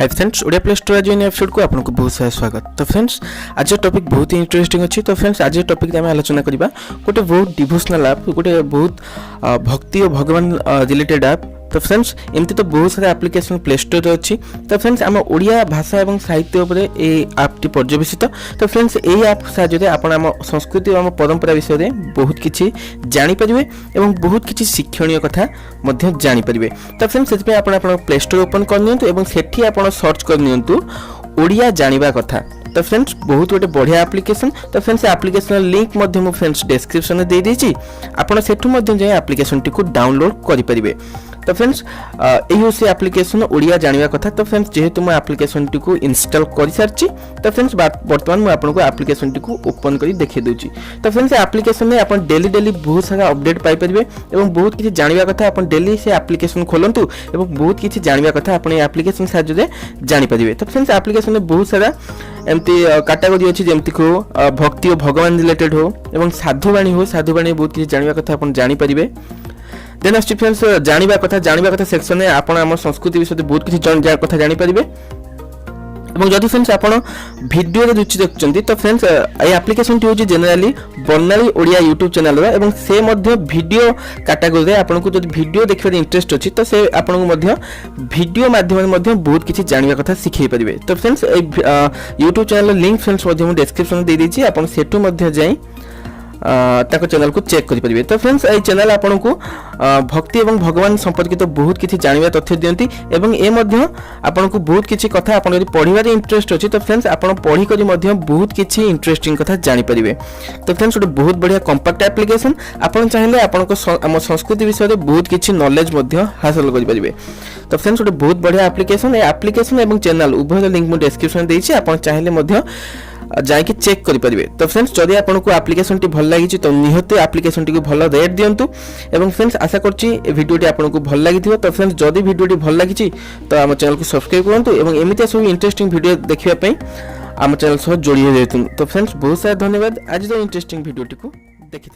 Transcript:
Hi friends, Odia play store आज episode को आपको बहुत सारा स्वागत। तो फ्रेंड्स आज टॉपिक बहुत ही इंटरेस्टिंग अच्छी। तो फ्रेंड्स आज टॉपिक आम आलोचना करवा गोटे बहुत डिवोशनल ऐप, गोटे बहुत भक्ति और भगवान रिलेटेड ऐप। तो फ्रेंड्स एमती तो बहुत सारा एप्लिकेशन प्ले स्टोर अच्छी। तो फ्रेंड्स आम ओडिया भाषा और साहित्य उपर ये ऐपटी पर्यवेसित। तो फ्रेंड्स यही ऐप साहाय्य आप संस्कृति और परंपरा विषय में बहुत किसी जानीपर और बहुत किसी शिक्षणीय कथा जानीपर। तो फ्रेंड्स से प्ले स्टोर ओपन करनी आप सर्च करनी ओडिया जानिबा कथा। तो फ्रेंड्स बहुत गोटे बढ़िया एप्लिकेशन। तो फ्रेंड्स एप्लिकेशन लिंक मु फ्रेंड्स डिस्क्रिप्शन में दे देछि, आपण सेठु जाए एप्लिकेशन टी को डाउनलोड करें। तो फ्रेंड्स यही से एप्लिकेशन ओडिया जानिबा कथा। तो फ्रेंड्स जेहेतु मैं एप्लिकेशन टी को इंस्टॉल कर सारी, तो फ्रेंड्स बर्तमान मुझे आपको एप्लिकेशन टी को ओपन कर देखा दूची। तो फ्रेंड्स एप्लिकेशन में आप डेली बहुत सारा अपडेट पाइपर और बहुत किसी जानिबा कथा। आप डेली से एप्लिकेशन खोलतु और बहुत किसी जानिबा कथा आप एप्लिकेशन साहाय्य जानीपर। तो फ्रेंड्स एप्लिकेशन में बहुत सारा एमती कैटेगरी अच्छी, जमती को भक्ति और भगवान रिलेटेड हो और साधुवाणी बहुत किसी जानिबा कथा आप जानीपर। देन आस फ्रेंड्स जानिबा कथा सेक्शन में आप संस्कृति विषय बहुत किसी कथा जानीपर। और जदि फ्रेंड्स आप वीडियो रुचि देखुं तो फ्रेंड्स ये एप्लिकेशन टी हूँ generally Barnali Odia YouTube channel और से वीडियो कैटेगरी में आपको जब वीडियो देखने इंटरेस्ट अच्छी तो से आपको वीडियो माध्यम बहुत किसी जानिबा कथा शिखई पारे। तो friends YouTube channel link friends description दे देछि, आप सेठु जाई चैनल को चेक करें। तो फ्रेंड्स ये चैनल आपन को भक्ति और भगवान संपर्कित तो बहुत किसी जानवा तथ्य दियंती एवं ए आपन को बहुत किसी कथा आप पढ़ार इंटरेस्ट अच्छी तो फ्रेंड्स आप पढ़ी बहुत किसी इंटरेस्टिंग कथा जानीपर। तो फ्रेंड्स गोटे बहुत बढ़िया कंपैक्ट एप्लिकेशन, आप चाहिए आम संस्कृति विषय में बहुत किसी नॉलेज हासिल करें। तो फ्रेंड्स गोटे बहुत बढ़िया एप्लिकेशन, एप्लिकेशन और चैनल उभय लिंक मुझे डिस्क्रिप्शन देछि, आप चाहिए जाइए चेक करें। तो फ्रेंड्स जदि आपको एप्लिकेशन टी भल लगी तो निहत एप्लिकेशन टी को भल रेट दिंतु। और फ्रेंड्स आशा करछि वीडियो आपको भल लगी। तो फ्रेंड्स जदि वीडियो टी भल लगी तो आम चैनल को सब्सक्राइब करूँ और एमती सब इंटरेस्टिंग वीडियो देखा आम चैनल सह जोड़ी। तो फ्रेंड्स बहुत सारा धन्यवाद आज इंटरेस्टिंग वीडियो टी को देखि।